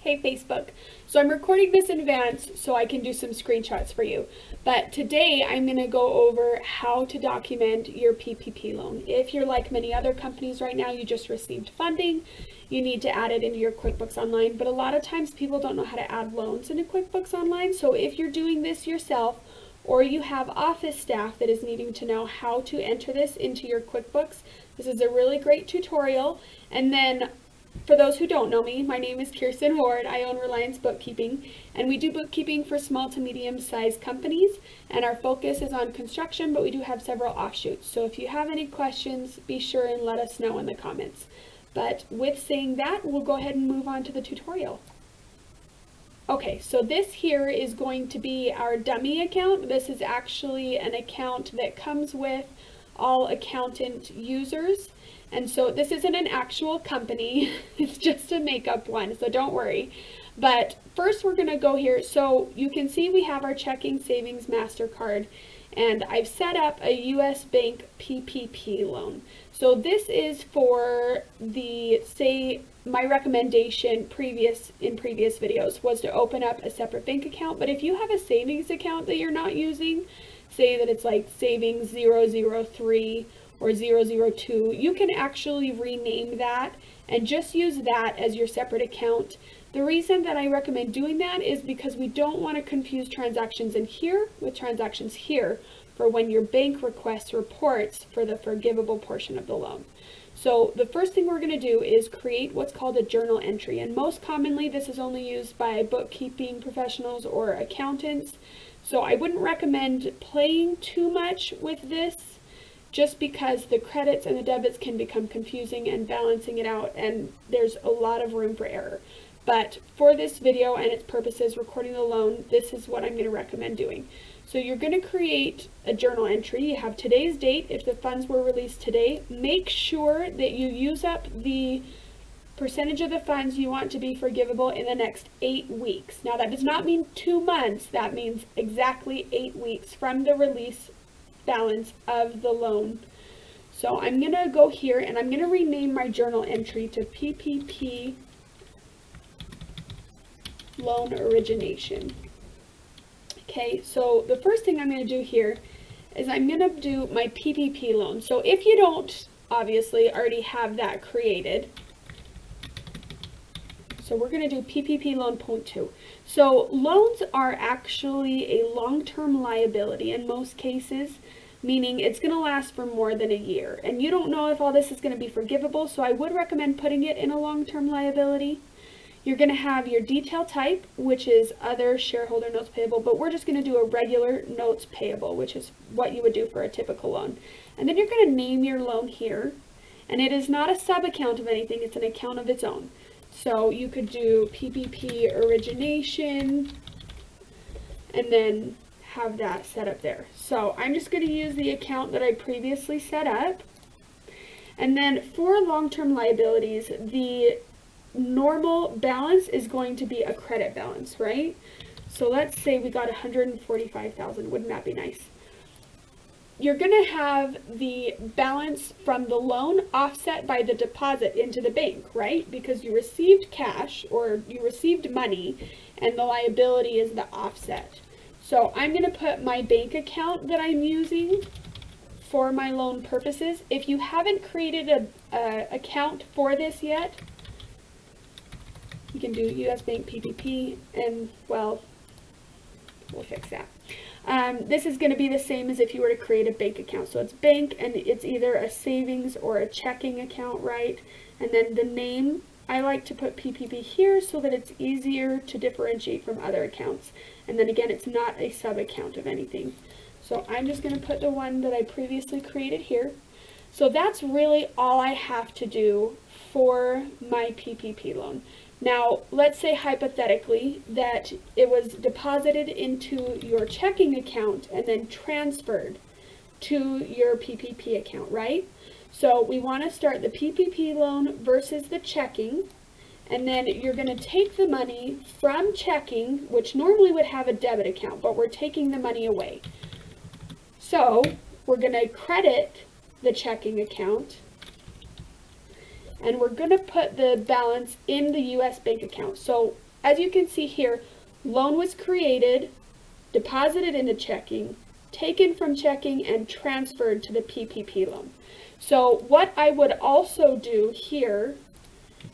Hey Facebook. So I'm recording this in advance so I can do some screenshots for you. But today I'm going to go over how to document your PPP loan. If you're like many other companies right now, you just received funding, you need to add it into your QuickBooks Online. But a lot of times people don't know how to add loans into QuickBooks Online. So if you're doing this yourself, or you have office staff that is needing to know how to enter this into your QuickBooks, this is a really great tutorial. And then for those who don't know me, my name is Kirsten Ward. I own Reliance Bookkeeping, and we do bookkeeping for small to medium-sized companies, and our focus is on construction, but we do have several offshoots. So if you have any questions, be sure and let us know in the comments. But with saying that, we'll go ahead and move on to the tutorial. Okay, so this here is going to be our dummy account. This is actually an account that comes with all accountant users. And so this isn't an actual company, it's just a makeup one, so don't worry. But first we're gonna go here. So you can see we have our checking, savings, MasterCard, and I've set up a US Bank PPP loan. So this is for the, say, my recommendation in previous videos was to open up a separate bank account. But if you have a savings account that you're not using, say that it's like savings 003 or 002, you can actually rename that and just use that as your separate account. The reason that I recommend doing that is because we don't want to confuse transactions in here with transactions here for when your bank requests reports for the forgivable portion of the loan. So the first thing we're going to do is create what's called a journal entry, and most commonly this is only used by bookkeeping professionals or accountants. So I wouldn't recommend playing too much with this, just because the credits and the debits can become confusing and balancing it out, and there's a lot of room for error. But for this video and its purposes, recording the loan, this is what I'm going to recommend doing. So you're going to create a journal entry. You have today's date. If the funds were released today, make sure that you use up the percentage of the funds you want to be forgivable in the next 8 weeks. Now that does not mean 2 months. That means exactly 8 weeks from the release balance of the loan. So I'm going to go here and I'm going to rename my journal entry to PPP loan origination. Okay, so the first thing I'm going to do here is I'm going to do my PPP loan. So if you don't obviously already have that created, so we're going to do PPP loan point 2. So loans are actually a long-term liability in most cases, meaning it's going to last for more than a year. And you don't know if all this is going to be forgivable, so I would recommend putting it in a long-term liability. You're going to have your detail type, which is other shareholder notes payable, but we're just going to do a regular notes payable, which is what you would do for a typical loan. And then you're going to name your loan here, and it is not a sub-account of anything, it's an account of its own. So you could do PPP origination and then have that set up there. So I'm just going to use the account that I previously set up. And then for long-term liabilities, the normal balance is going to be a credit balance, right? So let's say we got 145,000. Wouldn't that be nice? You're going to have the balance from the loan offset by the deposit into the bank, right? Because you received cash or you received money and the liability is the offset. So I'm going to put my bank account that I'm using for my loan purposes. If you haven't created a account for this yet, you can do US Bank PPP, and well, we'll fix that. This is going to be the same as if you were to create a bank account. So it's bank, and it's either a savings or a checking account, right? And then the name, I like to put PPP here so that it's easier to differentiate from other accounts. And then again, it's not a sub-account of anything. So I'm just going to put the one that I previously created here. So that's really all I have to do for my PPP loan. Now, let's say hypothetically that it was deposited into your checking account and then transferred to your PPP account, right? So we want to start the PPP loan versus the checking, and then you're going to take the money from checking, which normally would have a debit account, but we're taking the money away. So we're going to credit the checking account, and we're going to put the balance in the US bank account. So as you can see here, loan was created, deposited into checking, taken from checking, and transferred to the PPP loan. So what I would also do here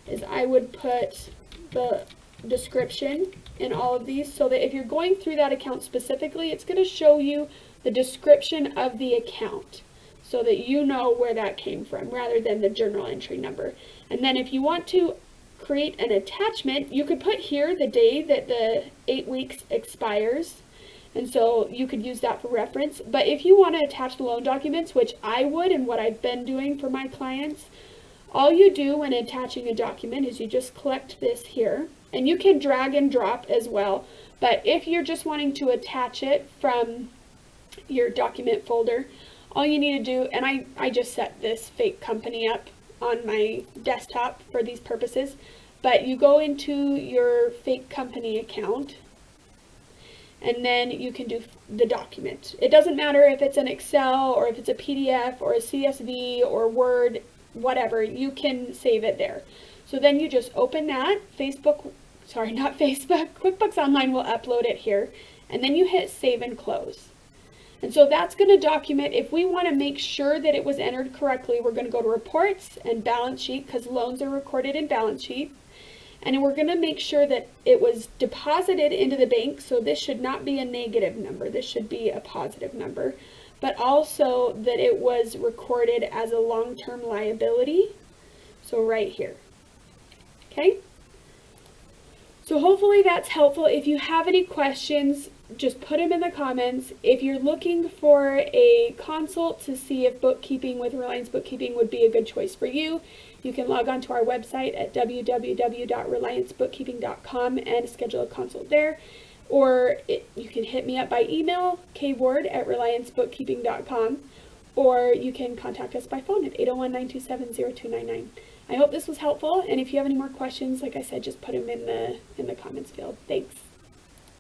is I would put the description in all of these so that if you're going through that account specifically, it's going to show you the description of the account so that you know where that came from rather than the journal entry number. And then if you want to create an attachment, you could put here the day that the 8 weeks expires, and so you could use that for reference. But if you want to attach the loan documents, which I would and what I've been doing for my clients, all you do when attaching a document is you just collect this here, and you can drag and drop as well. But if you're just wanting to attach it from your document folder, all you need to do, and I just set this fake company up on my desktop for these purposes, but you go into your fake company account and then you can do the document. It doesn't matter if it's an Excel or if it's a PDF or a CSV or Word, whatever, you can save it there. So then you just open that, QuickBooks Online will upload it here, and then you hit save and close. And so that's going to document, if we want to make sure that it was entered correctly, we're going to go to reports and balance sheet, because loans are recorded in balance sheet. And we're going to make sure that it was deposited into the bank, so this should not be a negative number, this should be a positive number. But also that it was recorded as a long-term liability, so right here. Okay? So hopefully that's helpful. If you have any questions, just put them in the comments. If you're looking for a consult to see if bookkeeping with Reliance Bookkeeping would be a good choice for you, you can log on to our website at www.reliancebookkeeping.com and schedule a consult there. Or you can hit me up by email, kward@reliancebookkeeping.com, or you can contact us by phone at 801-927-0299. I hope this was helpful, and if you have any more questions, like I said, just put them in the comments field. Thanks.